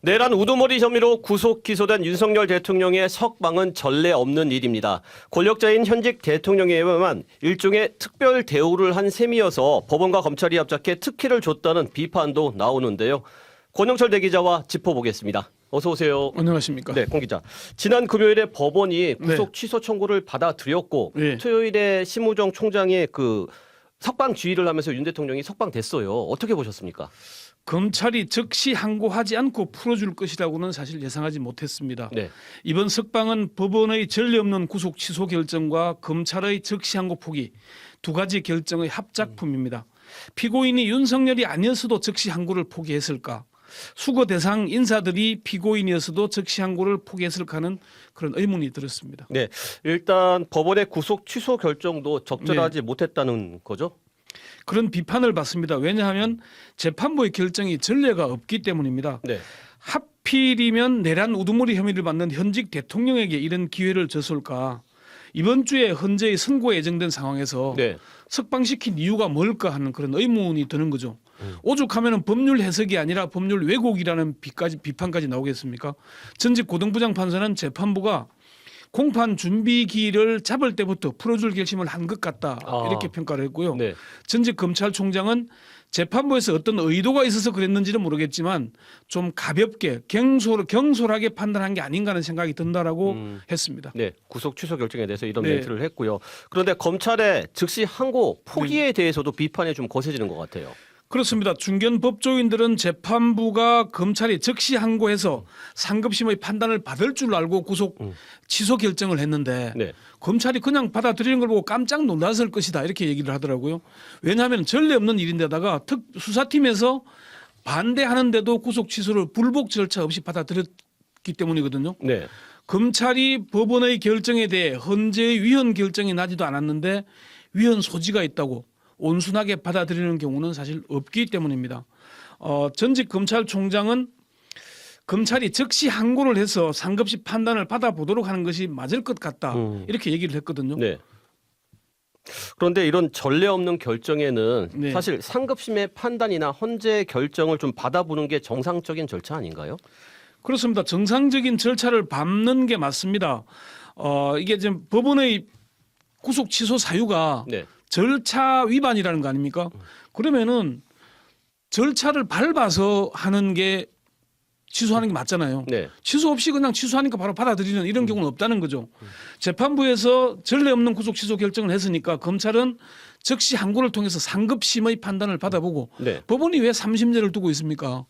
내란 우두머리 혐의로 구속 기소된 윤석열 대통령의 석방은 전례 없는 일입니다. 권력자인 현직 대통령에게만 일종의 특별 대우를 한 셈이어서 법원과 검찰이 합작해 특혜를 줬다는 비판도 나오는데요. 권영철 대기자와 짚어보겠습니다. 어서 오세요. 안녕하십니까. 네, 권 기자. 지난 금요일에 법원이 구속 취소 청구를 받아들였고 네. 토요일에 심우정 총장이 석방 지휘를 하면서 윤 대통령이 석방됐어요. 어떻게 보셨습니까? 검찰이 즉시 항고하지 않고 풀어줄 것이라고는 사실 예상하지 못했습니다. 네. 이번 석방은 법원의 전례 없는 구속 취소 결정과 검찰의 즉시 항고 포기 두 가지 결정의 합작품입니다. 피고인이 윤석열이 아니었어도 즉시 항고를 포기했을까? 수거 대상 인사들이 피고인이었어도 즉시 항고를 포기했을까 하는 그런 의문이 들었습니다. 네, 일단 법원의 구속 취소 결정도 적절하지 못했다는 거죠? 그런 비판을 받습니다. 왜냐하면 재판부의 결정이 전례가 없기 때문입니다. 네. 하필이면 내란 우두머리 혐의를 받는 현직 대통령에게 이런 기회를 줬을까? 이번 주에 헌재의 선고에 예정된 상황에서 네. 석방시킨 이유가 뭘까 하는 그런 의문이 드는 거죠. 오죽하면 법률 해석이 아니라 법률 왜곡이라는 비판까지 나오겠습니까? 전직 고등부장 판사는 재판부가 공판 준비기를 잡을 때부터 풀어줄 결심을 한 것 같다 이렇게 평가를 했고요. 네. 전직 검찰총장은 재판부에서 어떤 의도가 있어서 그랬는지는 모르겠지만 좀 가볍게 경솔하게 판단한 게 아닌가 하는 생각이 든다라고 했습니다. 네, 구속 취소 결정에 대해서 이런 네. 멘트를 했고요. 그런데 검찰의 즉시 항고 포기에 대해서도 비판이 좀 거세지는 것 같아요. 그렇습니다. 중견 법조인들은 재판부가 검찰이 즉시 항고해서 상급심의 판단을 받을 줄 알고 구속 취소 결정을 했는데 네. 검찰이 그냥 받아들이는 걸 보고 깜짝 놀랐을 것이다 이렇게 얘기를 하더라고요. 왜냐하면 전례 없는 일인데다가 수사팀에서 반대하는데도 구속 취소를 불복 절차 없이 받아들였기 때문이거든요. 네. 검찰이 법원의 결정에 대해 헌재의 위헌 결정이 나지도 않았는데 위헌 소지가 있다고 온순하게 받아들이는 경우는 사실 없기 때문입니다. 전직 검찰총장은 검찰이 즉시 항고를 해서 상급심 판단을 받아보도록 하는 것이 맞을 것 같다 이렇게 얘기를 했거든요. 네. 그런데 이런 전례 없는 결정에는 네. 사실 상급심의 판단이나 헌재 결정을 좀 받아보는 게 정상적인 절차 아닌가요? 그렇습니다. 정상적인 절차를 밟는 게 맞습니다. 이게 지금 법원의 구속 취소 사유가 네. 절차 위반이라는 거 아닙니까? 그러면은 절차를 밟아서 하는 게 취소하는 게 맞잖아요. 네. 취소 없이 그냥 취소하니까 바로 받아들이는 이런 경우는 없다는 거죠. 재판부에서 전례 없는 구속 취소 결정을 했으니까 검찰은 즉시 항고를 통해서 상급심의 판단을 받아보고 네. 법원이 왜 30년을 두고 있습니까?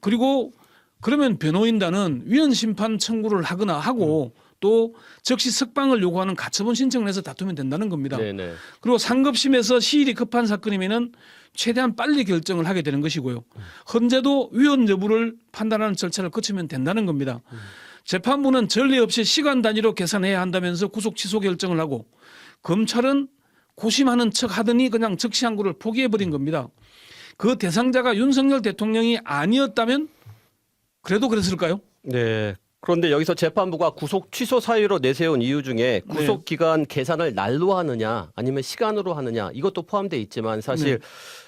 그리고 그러면 변호인단은 위헌 심판 청구를 하거나 하고 또 즉시 석방을 요구하는 가처분 신청을 해서 다투면 된다는 겁니다. 네네. 그리고 상급심에서 시일이 급한 사건이면은 최대한 빨리 결정을 하게 되는 것이고요. 헌재도 위헌 여부를 판단하는 절차를 거치면 된다는 겁니다. 재판부는 전례 없이 시간 단위로 계산해야 한다면서 구속 취소 결정을 하고 검찰은 고심하는 척 하더니 그냥 즉시 항고를 포기해버린 겁니다. 그 대상자가 윤석열 대통령이 아니었다면 그래도 그랬을까요? 네. 그런데 여기서 재판부가 구속 취소 사유로 내세운 이유 중에 구속 기간 계산을 날로 하느냐 아니면 시간으로 하느냐 이것도 포함되어 있지만 사실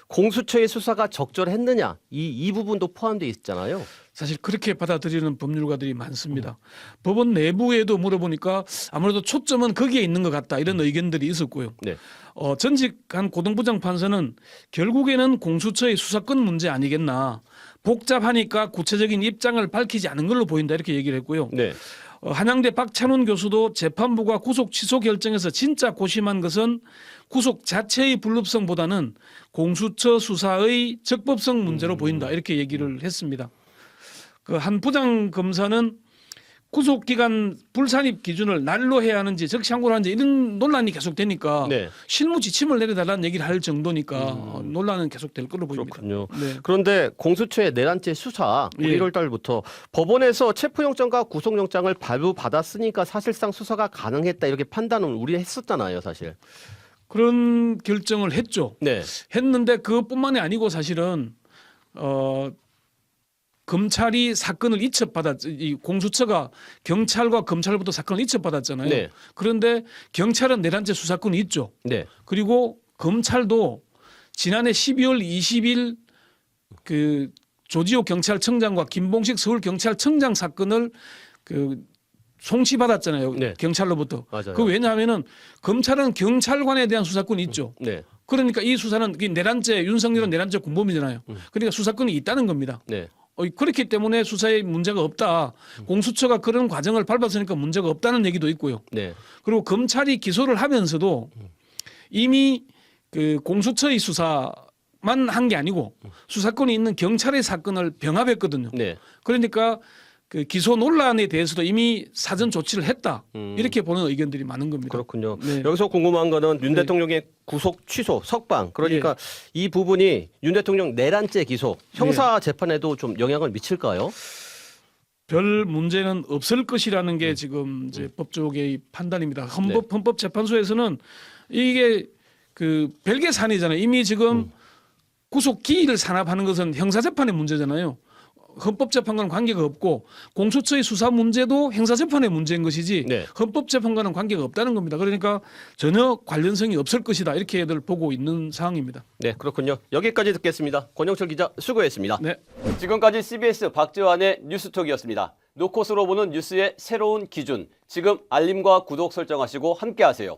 공수처의 수사가 적절했느냐 이 부분도 포함되어 있잖아요. 사실 그렇게 받아들이는 법률가들이 많습니다. 법원 내부에도 물어보니까 아무래도 초점은 거기에 있는 것 같다 이런 의견들이 있었고요. 네. 전직 한 고등부장 판사는 결국에는 공수처의 수사권 문제 아니겠나. 복잡하니까 구체적인 입장을 밝히지 않은 걸로 보인다 이렇게 얘기를 했고요. 네. 한양대 박찬훈 교수도 재판부가 구속 취소 결정에서 진짜 고심한 것은 구속 자체의 불법성보다는 공수처 수사의 적법성 문제로 보인다 이렇게 얘기를 했습니다. 그 한 부장 검사는 구속 기간 불산입 기준을 날로 해야 하는지 즉시 항고를 하는지 이런 논란이 계속되니까 네. 실무 지침을 내려달라는 얘기를 할 정도니까 논란은 계속될 걸로 보입니다. 그렇군요. 네. 그런데 공수처의 내란죄 수사 예. 1월 달부터 법원에서 체포영장과 구속영장을 발부받았으니까 사실상 수사가 가능했다 이렇게 판단을 우리 했었잖아요, 사실. 그런 결정을 했죠. 네. 했는데 그것뿐만이 아니고 사실은 검찰이 사건을 이 공수처가 경찰과 검찰부터 사건을 이첩받았잖아요. 네. 그런데 경찰은 내란죄 수사권이 있죠. 네. 그리고 검찰도 지난해 12월 20일 그 조지호 경찰청장과 김봉식 서울경찰청장 사건을 그 송치받았잖아요. 네. 경찰로부터. 맞아요. 그 왜냐하면은 검찰은 경찰관에 대한 수사권이 있죠. 네. 그러니까 이 수사는 내란죄, 윤석열은 내란죄 공범이잖아요. 그러니까 수사권이 있다는 겁니다. 네. 그렇기 때문에 수사에 문제가 없다. 공수처가 그런 과정을 밟았으니까 문제가 없다는 얘기도 있고요. 네. 그리고 검찰이 기소를 하면서도 이미 그 공수처의 수사만 한 게 아니고 수사권이 있는 경찰의 사건을 병합했거든요. 네. 그러니까 그 기소 논란에 대해서도 이미 사전 조치를 했다. 이렇게 보는 의견들이 많은 겁니다. 그렇군요. 네. 여기서 궁금한 거는 윤 네. 대통령의 구속 취소, 석방. 그러니까 이 부분이 윤 대통령 내란죄 기소, 형사 재판에도 좀 영향을 미칠까요? 별 문제는 없을 것이라는 게 지금 이제 법조계의 판단입니다. 헌법재판소에서는 이게 그 별개 사안이잖아요. 이미 지금 구속 기일을 산업하는 것은 형사재판의 문제잖아요. 헌법재판과는 관계가 없고 공수처의 수사 문제도 형사재판의 문제인 것이지 네. 헌법재판과는 관계가 없다는 겁니다. 그러니까 전혀 관련성이 없을 것이다 이렇게들 보고 있는 상황입니다. 네, 그렇군요. 여기까지 듣겠습니다. 권영철 기자 수고했습니다. 네. 지금까지 CBS 박지환의 뉴스톡이었습니다. 노컷으로 보는 뉴스의 새로운 기준. 지금 알림과 구독 설정하시고 함께하세요.